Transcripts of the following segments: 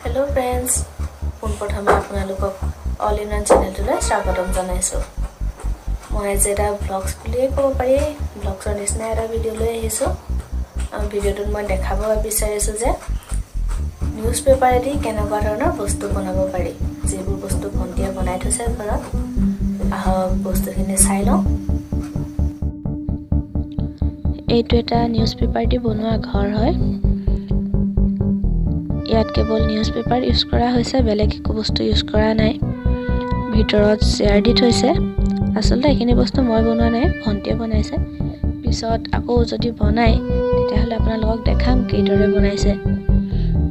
Hello friends, পোনপ্ৰথমে আপোনালোকক all in one চেনেলটোলৈ স্বাগতম জনাইছোঁ। মই আজি এটা ব্লগছ বুলিয়ে ক'ব পাৰি, ব্লগছৰ নিচিনা এটা ভিডিঅ' লৈ আহিছোঁ। ভিডিঅ'টোত মই দেখাব বিচাৰিছোঁ যে নিউজ পেপাৰেদি কেনেকুৱা ধৰণৰ বস্তু বনাব পাৰি। যিবোৰ বস্তু ভণ্টিয়ে বনাই থৈছে ঘৰত, আহক বস্তুখিনি চাই লওঁ। এইটো এটা নিউজ পেপাৰ দি বনোৱা ঘৰ হয়। ইয়াত কেৱল নিউজ পেপাৰ ইউজ কৰা হৈছে, বেলেগ একো বস্তু ইউজ কৰা নাই। ভিতৰত চেয়াৰ দি থৈছে। আচলতে এইখিনি বস্তু মই বনোৱা নাই, ভণ্টিয়ে বনাইছে। পিছত আকৌ যদি বনাই তেতিয়াহ'লে আপোনালোকক দেখাম কিদৰে বনাইছে।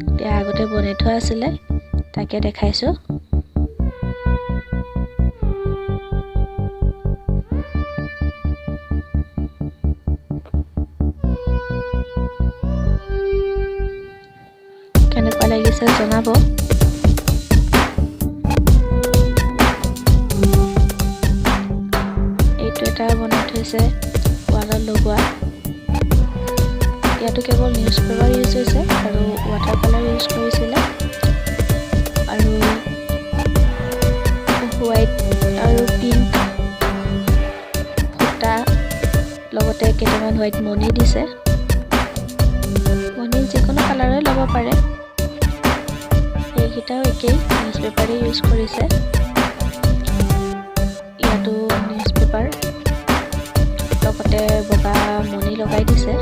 এতিয়া আগতে বনাই থোৱা আছিলে, তাকে দেখাইছোঁ। কেনেকুৱা লাগিছে জনাব। এইটো এটা বনাই থৈছে ৱালত লগোৱা। ইয়াতো কেৱল নিউজ পেপাৰ ইউজ হৈছে আৰু ৱাটাৰ কালাৰ ইউজ কৰিছিলে আৰু হোৱাইট আৰু পিংক সূতা, লগতে কেইটামান হোৱাইট মণি দিছে। মণি যিকোনো কালাৰে ল'ব পাৰে। এইকেইটাও একেই নিউজ পেপাৰেই ইউজ কৰিছে। ইয়াতো নিউজ পেপাৰ, লগতে বগা মণি লগাই দিছে।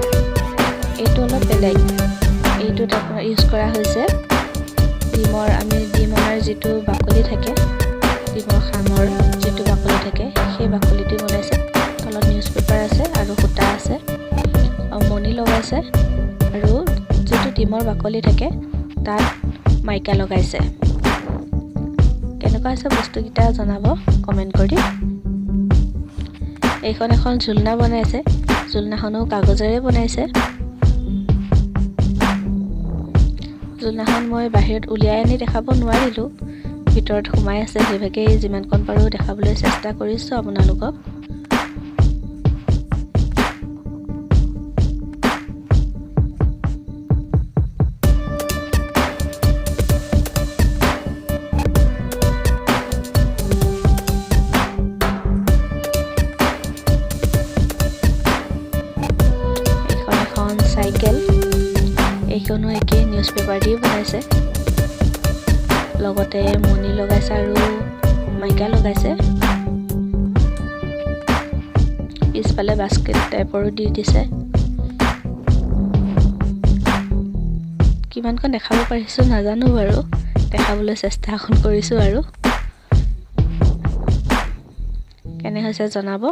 এইটো অলপ বেলেগ। এইটোত আপোনাৰ ইউজ কৰা হৈছে ডিম অনাৰ যিটো বাকলি থাকে, ডিমৰ খামৰ যিটো বাকলি থাকে, সেই বাকলিটো বনাইছে। তলত নিউজ পেপাৰ আছে আৰু সূতা আছে আৰু মণি লগাইছে, আৰু যিটো ডিমৰ বাকলি থাকে তাত মাইকা লগাইছে। কেনেকুৱা আছে বস্তুকেইটা জনাব কমেণ্ট কৰি। এইখন এখন ঝুলনা বনাইছে, ঝুলনাখনো কাগজেৰে বনাইছে। ঝুলনাখন মই বাহিৰত উলিয়াই আনি দেখাব নোৱাৰিলোঁ, ভিতৰত সোমাই আছে। সেইভাগেই যিমানকণ পাৰোঁ দেখাবলৈ চেষ্টা কৰিছোঁ আপোনালোকক। চাইকেল, এইখনো একেই নিউজ পেপাৰ দি বনাইছে। লগতে মণি লগাইছে আৰু মাইকা লগাইছে। পিছফালে বাস্কেট টাইপৰো দি দিছে। কিমানখন দেখাব পাৰিছোঁ নাজানো বাৰু, দেখাবলৈ চেষ্টা এখন কৰিছোঁ আৰু। কেনে হৈছে জনাব।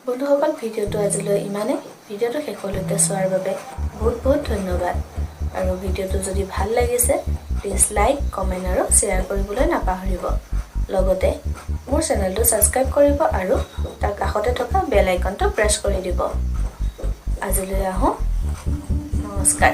বন্ধুসকল, ভিডিঅ'টো আজিলৈ ইমানেই। ভিডিঅ'টো শেষলৈকে চোৱাৰ বাবে বহুত বহুত ধন্যবাদ। আৰু ভিডিঅ'টো যদি ভাল লাগিছে প্লিজ লাইক, কমেণ্ট আৰু শ্বেয়াৰ কৰিবলৈ নাপাহৰিব। লগতে মোৰ চেনেলটো ছাবস্ক্ৰাইব কৰিব আৰু তাৰ কাষতে থকা বেল আইকনটো প্ৰেছ কৰি দিব। আজিলৈ আহোঁ, নমস্কাৰ।